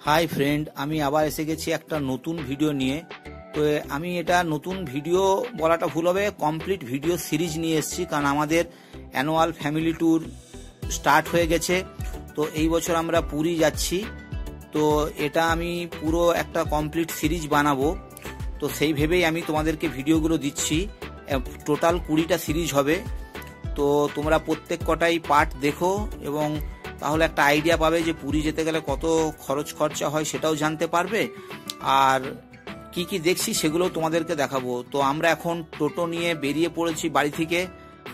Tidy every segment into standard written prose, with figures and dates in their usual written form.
Hi friend, আমি আবার এসে গেছি একটা নতুন ভিডিও নিয়ে। তো আমি এটা নতুন ভিডিও বলাটা ভুল হবে, কমপ্লিট ভিডিও সিরিজ নিয়ে এসেছি, কারণ আমাদের অ্যানুয়াল ফ্যামিলি ট্যুর স্টার্ট হয়ে গেছে। তো এই বছর আমরা পুরী যাচ্ছি। তো এটা আমি পুরো একটা কমপ্লিট সিরিজ বানাবো। তো সেই ভেবেই আমি তোমাদেরকে ভিডিওগুলো দিচ্ছি। টোটাল 20টা সিরিজ হবে। তো তোমরা প্রত্যেক কটাই পার্ট দেখো এবং তাহলে একটা আইডিয়া পাবে যে পুরী যেতে গেলে কত খরচ খরচা হয় সেটাও জানতে পারবে, আর কি কি দেখছি সেগুলো তোমাদেরকে দেখাবো। তো আমরা এখন টোটো নিয়ে বেরিয়ে পড়েছি বাড়ি থেকে।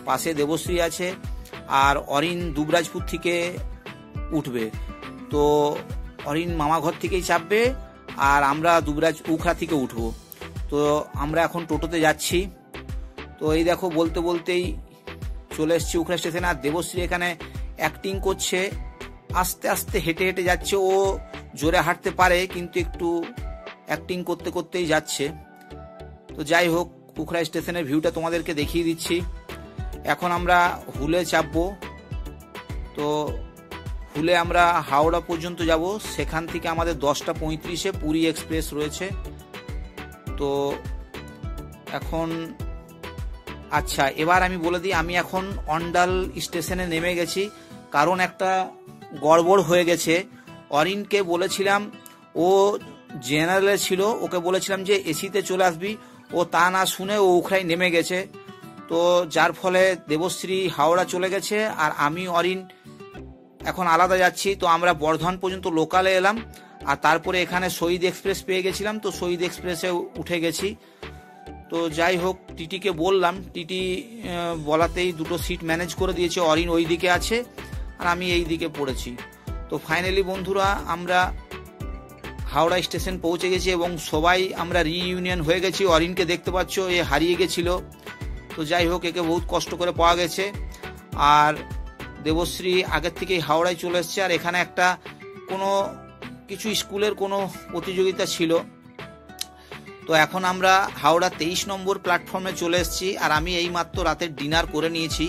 পাশে দেবশ্রী আছে, আর অরিন দুবরাজপুর থেকে উঠবে। তো অরিন মামাঘর থেকেই চাপবে, আর আমরা উখড়া থেকে উঠবো। তো আমরা এখন টোটোতে যাচ্ছি। তো এই দেখো, বলতে বলতেই চলে এসেছি উখড়া স্টেশনে। আর দেবশ্রী এখানে অ্যাক্টিং করছে, আস্তে আস্তে হেঁটে হেঁটে যাচ্ছে। ও জোরে হাঁটতে পারে, কিন্তু একটু অ্যাক্টিং করতে করতেই যাচ্ছে। তো যাই হোক, উখড়া স্টেশনের ভিউটা তোমাদেরকে দেখিয়ে দিচ্ছি। এখন আমরা হুলে চাপবো। তো হুলে আমরা হাওড়া পর্যন্ত যাব। সেখান থেকে আমাদের 10টা 35-এ পুরী এক্সপ্রেস রয়েছে। তো এখন আচ্ছা, এবার আমি বলে দিই, আমি এখন অন্ডাল স্টেশনে নেমে গেছি, কারণ একটা গড়বড় হয়ে গেছে। অরিনকে বলেছিলাম, ও জেনারেলে ছিল, ওকে বলেছিলাম যে এসিতে চলে আসবি, ও তা না শুনে ও উখড়ায় নেমে গেছে। তো যার ফলে দেবশ্রী হাওড়া চলে গেছে, আর আমি অরিন এখন আলাদা যাচ্ছি। তো আমরা বর্ধমান পর্যন্ত লোকালে এলাম, আর তারপরে এখানে শহীদ এক্সপ্রেস পেয়ে গেছিলাম। তো শহীদ এক্সপ্রেসে উঠে গেছি। তো যাই হোক, টিটিকে বললাম, টিটি বলাতেই দুটো সিট ম্যানেজ করে দিয়েছে। অরিন ওই দিকে আছে আর আমি এই দিকে পড়েছি। তো ফাইনালি বন্ধুরা, আমরা হাওড়া স্টেশন পৌঁছে গেছি এবং সবাই আমরা রিইউনিয়ন হয়ে গেছি। অরিনকে দেখতে পাচ্ছ, এ হারিয়ে গেছিল। তো যাই হোক, একে বহুত কষ্ট করে পাওয়া গেছে। আর দেবশ্রী আগের থেকেই হাওড়ায় চলে এসছে। আর এখানে একটা কোনো কিছু স্কুলের কোনো প্রতিযোগিতা ছিল। তো এখন আমরা হাওড়া 23 নম্বর প্ল্যাটফর্মে চলে এসেছি। আর আমি এইমাত্র রাতের ডিনার করে নিয়েছি।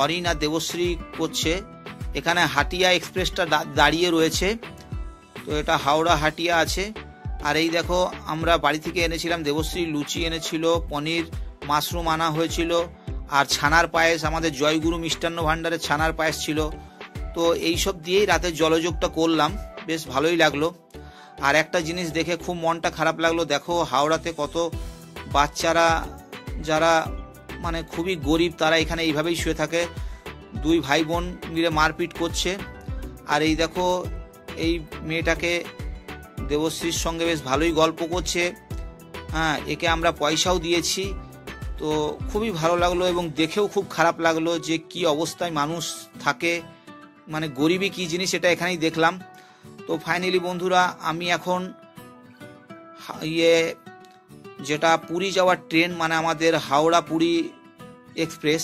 অরিন আর দেবশ্রী করছে। এখানে হাটিয়া এক্সপ্রেসটা দাঁড়িয়ে রয়েছে। তো এটা হাওড়া হাটিয়া আছে। আর এই দেখো, আমরা বাড়ি থেকে এনেছিলাম, দেবশ্রী লুচি এনেছিল, পনির মাশরুম আনা হয়েছিল, আর ছানার পায়েস, আমাদের জয়গুরু মিষ্টান্ন ভাণ্ডারের ছানার পায়েস ছিল। তো এইসব দিয়েই রাতের জলযোগটা করলাম, বেশ ভালোই লাগলো। আর একটা জিনিস দেখে খুব মনটা খারাপ লাগলো, দেখো হাওড়াতে কত বাচ্চারা যারা মানে খুবই গরিব, তারা এখানে এইভাবেই শুয়ে থাকে। দুই ভাই বোন মিলে মারপিট করছে। আর এই দেখো, এই মেয়েটাকে দেবশ্রীর সঙ্গে বেশ ভালোই গল্প করছে। হ্যাঁ, একে আমরা পয়সাও দিয়েছি। তো খুবই ভালো লাগলো এবং দেখেও খুব খারাপ লাগলো যে কি অবস্থায় মানুষ থাকে, মানে গরিবই কি জিনিস এটা এখানেই দেখলাম। তো ফাইনালি বন্ধুরা, আমি এখন যেটা পুরী যাওয়ার ট্রেন, মানে আমাদের হাওড়া পুরী এক্সপ্রেস,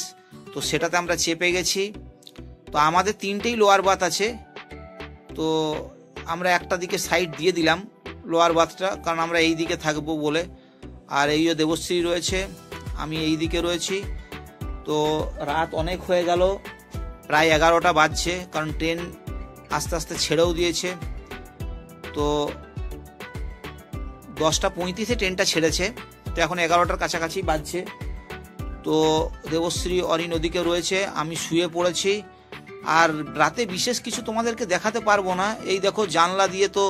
তো সেটাতে আমরা চেপে গেছি। তো আমাদের 3টেই লোয়ার বাথ আছে। তো আমরা একটা দিকে সাইড দিয়ে দিলাম লোয়ার বাথটা, কারণ আমরা এই দিকে থাকবো বলে। আর এইও দেবশ্রী রয়েছে, আমি এই দিকে রয়েছি। তো রাত অনেক হয়ে গেল, প্রায় 11টা বাজছে, কারণ ট্রেন আস্তে আস্তে ছেড়েও দিয়েছে। তো 10টা 35-এ ট্রেনটা ছেড়েছে। তো এখন 11টার কাছাকাছি বাজছে। তো দেবশ্রী অরিন ওদিকে রয়েছে, আমি শুয়ে পড়েছি। আর রাতে বিশেষ কিছু তোমাদেরকে দেখাতে পারবো না। এই দেখো, জানলা দিয়ে তো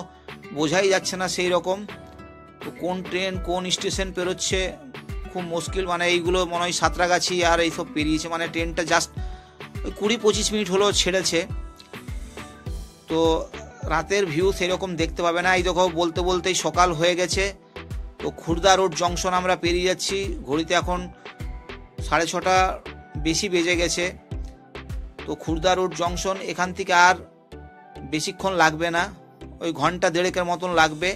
বোঝাই যাচ্ছে না সেই রকম। তো কোন ট্রেন কোন স্টেশন পেরোচ্ছে খুব মুশকিল। মানে এইগুলো মনে হয় সাঁতরাগাছি আর এইসব পেরিয়েছে, মানে ট্রেনটা জাস্ট 20-25 মিনিট হলো ছেড়েছে। তো রাতের ভিউ সেরকম দেখতে পাবে না। এই দেখো, বলতে বলতেই সকাল হয়ে গেছে। তো খুর্দা রোড জংশন আমরা পেরিয়ে যাচ্ছি। ঘড়িতে এখন 6:30 বেশি বেজে গেছে। তো খুর্দা রোড জংশন, এখান থেকে আর বেশিক্ষণ লাগবে না, ওই ঘন্টা দেড়েকের মতন লাগবে।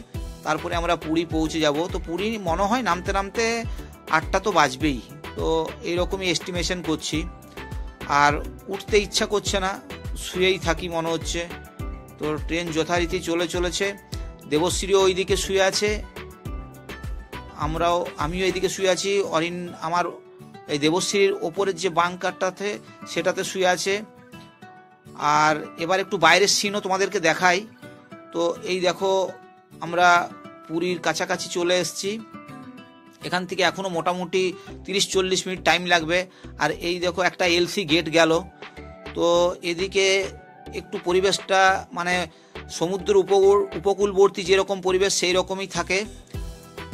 তারপরে আমরা পুরী পৌঁছে যাব। তো পুরী মনে হয় নামতে নামতে 8টা তো বাজবেই। তো এইরকমই এস্টিমেশন করছি। আর উঠতে ইচ্ছা করছে না, শুয়েই থাকি মনে হচ্ছে। তো ট্রেন যথারীতি চলেছে। দেবশ্রীও ওইদিকে শুয়ে আছে, আমিও এইদিকে শুয়ে আছি। অরিন আমার এই দেবশ্রীর ওপরের যে বাঙ্কারটাতে সেটাতে শুয়ে আছে। আর এবার একটু বাইরের সিনও তোমাদেরকে দেখাই। তো এই দেখো আমরা পুরীর কাছাকাছি চলে এসেছি। এখান থেকে এখনো মোটামুটি 30-40 মিনিট টাইম লাগবে। আর এই দেখো একটা এলসি গেট গেল। তো এদিকে একটু পরিবেশটা মানে সমুদ্রের উপকূলবর্তী যেরকম পরিবেশ সেই রকমই থাকে।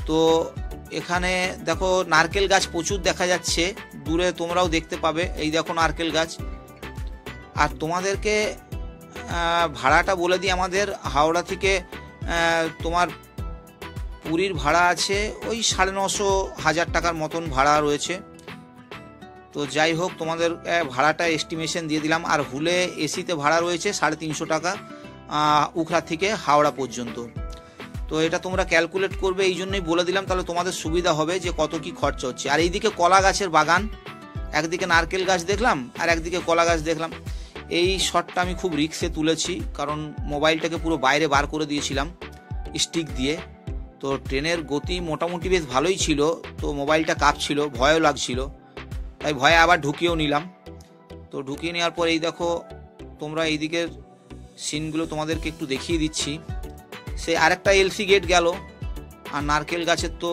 তো এখানে দেখো নারকেল গাছ প্রচুর দেখা যাচ্ছে, দূরে তোমরাও দেখতে পাবে। এই দেখো নারকেল গাছ। আর তোমাদেরকে ভাড়াটা বলে দিই, আমাদের হাওড়া থেকে তোমার পুরীর ভাড়া আছে ওই 950-1000 টাকার মতন ভাড়া রয়েছে। তো যাই হোক, তোমাদের ভাড়াটা এস্টিমেশন দিয়ে দিলাম। আর হুলে এসিতে ভাড়া রয়েছে 350 টাকা উখড়া থেকে হাওড়া পর্যন্ত। তো এটা তোমরা ক্যালকুলেট করবে, এই জন্যই বলে দিলাম, তাহলে তোমাদের সুবিধা হবে যে কত কি খরচা হচ্ছে। আর এইদিকে কলা গাছের বাগান, একদিকে নারকেল গাছ দেখলাম আর একদিকে কলা গাছ দেখলাম। এই শটটা আমি খুব রিস্কে তুলেছি, কারণ মোবাইলটাকে পুরো বাইরে বার করে দিয়েছিলাম স্টিক দিয়ে। তো ট্রেনের গতি মোটামুটি বেশ ভালোই ছিল, তো মোবাইলটা কাঁপছিল, ভয়ও লাগছিল, তাই ভয়ে আবার ঢুকিয়েও নিলাম। তো ঢুকিয়ে নেওয়ার পর এই দেখো তোমরা এইদিকের সিনগুলো তোমাদেরকে একটু দেখিয়ে দিচ্ছি। সে আরেকটা এলসি গেট গেল, আর নারকেল গাছের তো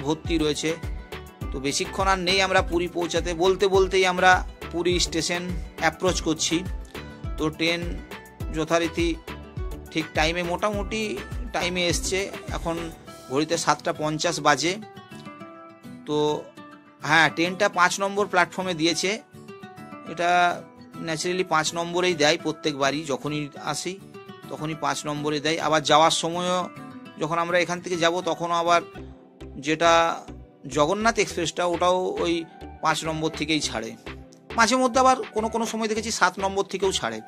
ভর্তি রয়েছে। তো বেশিক্ষণ আর নেই আমরা পুরী পৌঁছাতে, বলতে বলতেই আমরা পুরী স্টেশন অ্যাপ্রোচ করছি। তো ট্রেন যথারীতি ঠিক টাইমে মোটামুটি টাইমে এসছে। এখন ঘড়িতে 7:50 বাজে। তো হ্যাঁ, ট্রেনটা 5 নম্বর প্ল্যাটফর্মে দিয়েছে। এটা ন্যাচারালি 5 নম্বরেই দেয় প্রত্যেকবারই, যখনই আসি তখনই 5 নম্বরে দেয়। আবার যাওয়ার সময়ও যখন আমরা এখান থেকে যাব তখনও আবার যেটা জগন্নাথ এক্সপ্রেসটা ওটাও ওই 5 নম্বর থেকেই ছাড়ে। মাঝে মধ্যে আবার কোনো কোনো সময় দেখেছি 7 নম্বর থেকেও ছাড়ে।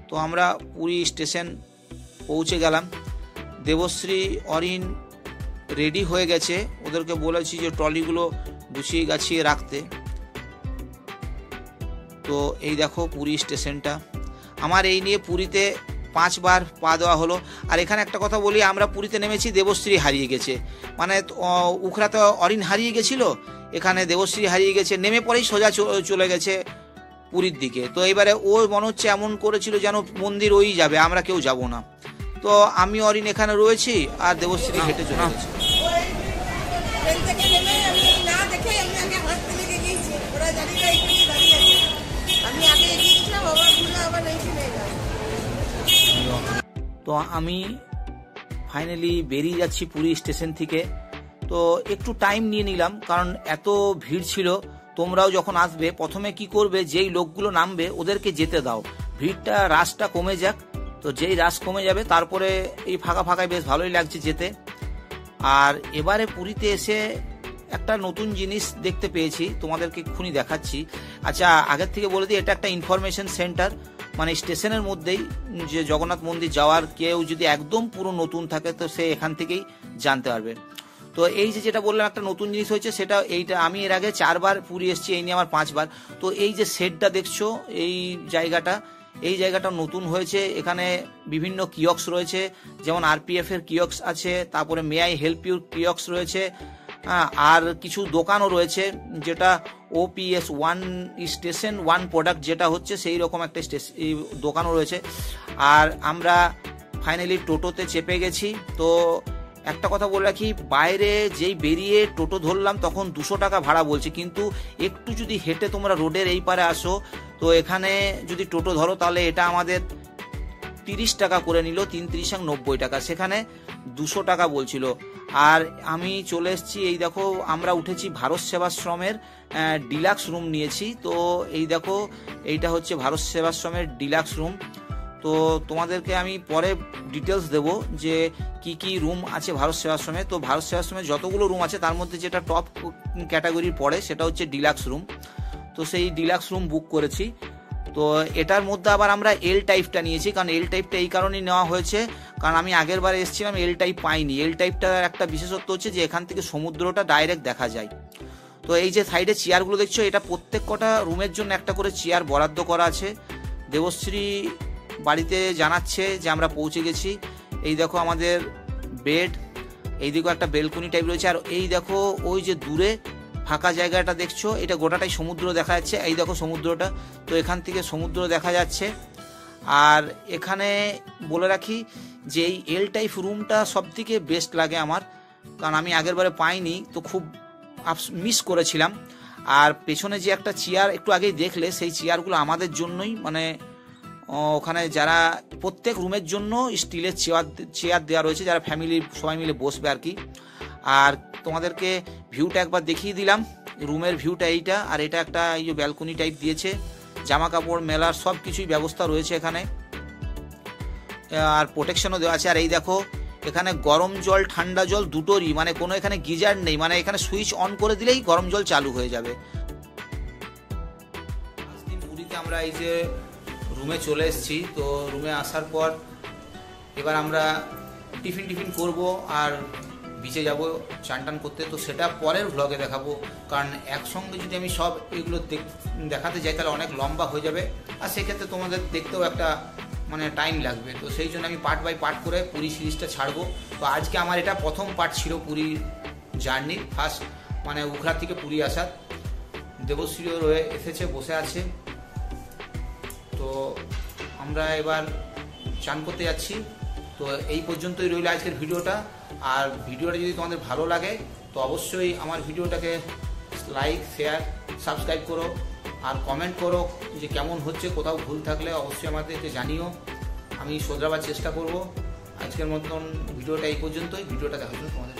তো আমরা পুরী স্টেশন পৌঁছে গেলাম। দেবশ্রী অরিন রেডি হয়ে গেছে, ওদেরকে বলেছি যে ট্রলিগুলো গুছিয়ে গাছিয়ে রাখতে। তো এই দেখো পুরী স্টেশনটা। আমার এই নিয়ে পুরীতে 5 বার পা দেওয়া হলো। আর এখানে একটা কথা বলি, আমরা পুরীতে নেমেছি, দেবশ্রী হারিয়ে গেছে। মানে উখড়াতে অরিন হারিয়ে গেছিল, এখানে দেবশ্রী হারিয়ে গেছে। নেমে পরেই সোজা চলে গেছে পুরীর দিকে। তো এবারে ও মনে হচ্ছে এমন করেছিল যেন মন্দির ওই যাবে, আমরা কেউ যাব না। তো আমি অরিন এখানে রয়েছি আর দেবশ্রী হেঁটে চলে গেছে। তো আমি ফাইনালি বেরিয়ে যাচ্ছি পুরী স্টেশন থেকে। তো একটু টাইম নিয়ে নিলাম, কারণ এত ভিড় ছিল। তোমরাও যখন আসবে প্রথমে কি করবে, যেই লোকগুলো নামবে ওদেরকে যেতে দাও, ভিড়টা রাশটা কমে যাক। তো যেই রাশ কমে যাবে তারপরে এই ফাঁকা ফাঁকায় বেশ ভালোই লাগছে যেতে। আর এবারে পুরীতে এসে একটা নতুন জিনিস দেখতে পেয়েছি, তোমাদেরকে এক্ষুনি দেখাচ্ছি। আচ্ছা, আগের থেকে বলে দিই, এটা একটা ইনফরমেশন সেন্টার। মানে স্টেশনের মধ্যেই যে জগন্নাথ মন্দির যাওয়ার কেউ যদি একদম পুরো নতুন থাকে তো সে এখান থেকেই জানতে পারবে। তো এই যে যেটা বললাম একটা নতুন জিনিস হয়েছে, সেটা এইটা আমি এর আগে 4 বার পুরী এসেছি, এই নিয়ে আমার 5 বার। তো এই যে শেডটা দেখছো, এই জায়গাটা নতুন হয়েছে। এখানে বিভিন্ন কিয়ক্স রয়েছে, যেমন আরপিএফ এর কিয়ক্স আছে, তারপরে may I help you kiosks রয়েছে, আর কিছু দোকানও রয়েছে, যেটা OPS 1 স্টেশন 1 প্রোডাক্ট যেটা হচ্ছে সেই রকম একটা দোকানও রয়েছে। আর আমরা ফাইনালি টোটোতে চেপে গেছি। তো একটা কথা বলে রাখি, বাইরে যেই বেরিয়ে টোটো ধরলাম তখন 200 টাকা ভাড়া বলছে, কিন্তু একটু যদি হেঁটে তোমরা রোডের এই পারে আসো, তো এখানে যদি টোটো ধরো তাহলে এটা আমাদের 30 টাকা করে নিল, 3-3-90 টাকা, সেখানে 200 টাকা বলছিল। আর আমি চলে এসেছি, এই দেখো আমরা উঠেছি ভারত সেবাশ্রমের ডিলাক্স রুম নিয়েছি। তো এই দেখো এইটা হচ্ছে ভারত সেবাশ্রমের ডিলাক্স রুম। তো তোমাদেরকে আমি পরে ডিটেলস দেব যে কি কি রুম আছে ভারত সেবাশ্রমে। তো ভারত সেবাশ্রমে যতগুলো রুম আছে তার মধ্যে যেটা টপ ক্যাটাগরির পড়ে সেটা হচ্ছে ডিলাক্স রুম। তো সেই ডিলাক্স রুম বুক করেছি। তো এটার মধ্যে আবার আমরা এল টাইপটা নিয়েছি, কারণ এল টাইপটা এই কারণেই নেওয়া হয়েছে, কারণ আমি আগের বার এসেছিলাম এল টাইপ পাইনি। এল টাইপটার একটা বিশেষত্ব হচ্ছে যে এখান থেকে সমুদ্রটা ডাইরেক্ট দেখা যায়। তো এই যে সাইডে চেয়ারগুলো দেখছো, এটা প্রত্যেক কটা রুমের জন্য একটা করে চেয়ার বরাদ্দ করা আছে। দেবশ্রী বাড়িতে জানাচ্ছে যে আমরা পৌঁছে গেছি। এই দেখো আমাদের বেড, এইদিকেও একটা বেলকনি টাইপ রয়েছে। আর এই দেখো ওই যে দূরে ফাঁকা জায়গাটা দেখছো, এটা গোটাটাই সমুদ্র দেখা যাচ্ছে। এই দেখো সমুদ্রটা, তো এখান থেকে সমুদ্র দেখা যাচ্ছে। আর এখানে বলে রাখি যে এই এল টাইপ রুমটা সবথেকে বেস্ট লাগে আমার, কারণ আমি আগের বারে পাইনি, তো খুব মিস করেছিলাম। আর পেছনে যে একটা চেয়ার একটু আগেই দেখলে, সেই চেয়ারগুলো আমাদের জন্যই, মানে ওখানে যারা প্রত্যেক রুমের জন্য স্টিলের চেয়ার দেওয়া রয়েছে, যারা ফ্যামিলি সবাই মিলে বসবে আর কি। আর তোমাদেরকে ভিউটা একবার দেখিয়ে দিলাম, রুমের ভিউটা এইটা। আর এটা একটা এই যে ব্যালকনি টাইপ দিয়েছে, জামা কাপড় মেলার সব কিছুই ব্যবস্থা রয়েছে এখানে, আর প্রোটেকশনও দেওয়া আছে। আর এই দেখো এখানে গরম জল ঠান্ডা জল দুটোরই, মানে কোনো এখানে গিজার নেই, মানে এখানে সুইচ অন করে দিলেই গরম জল চালু হয়ে যাবে। পুরীতে আমরা এই যে রুমে চলে এসেছি, তো রুমে আসার পর এবার আমরা টিফিন করব আর বিচে যাব চান টান করতে, তো সেটা পরের ভ্লগে দেখাবো। কারণ একসঙ্গে যদি আমি সব এগুলো দেখাতে যাই তাহলে অনেক লম্বা হয়ে যাবে, আর সেক্ষেত্রে তোমাদের দেখতেও একটা মানে টাইম লাগবে। তো সেই জন্য আমি পার্ট বাই পার্ট করে পুরী সিরিজটা ছাড়বো। তো আজকে আমার এটা প্রথম পার্ট ছিল পুরী জার্নির, ফার্স্ট মানে উখড়া থেকে পুরী আসার। দেবশ্রীও রয়ে এসেছে, বসে আছে। তো আমরা এবার চান করতে যাচ্ছি। তো এই পর্যন্তই রইল আজকের ভিডিওটা। আর ভিডিওটা যদি তোমাদের ভালো লাগে তো অবশ্যই আমার ভিডিওটাকে লাইক, শেয়ার, সাবস্ক্রাইব করো, আর কমেন্ট করো যে কেমন হচ্ছে। কোথাও ভুল থাকলে অবশ্যই আমাদেরকে জানিও, আমি শোধরাবার চেষ্টা করব। আজকের মতন ভিডিওটা এই পর্যন্তই। ভিডিওটা দেখার জন্য তোমাদের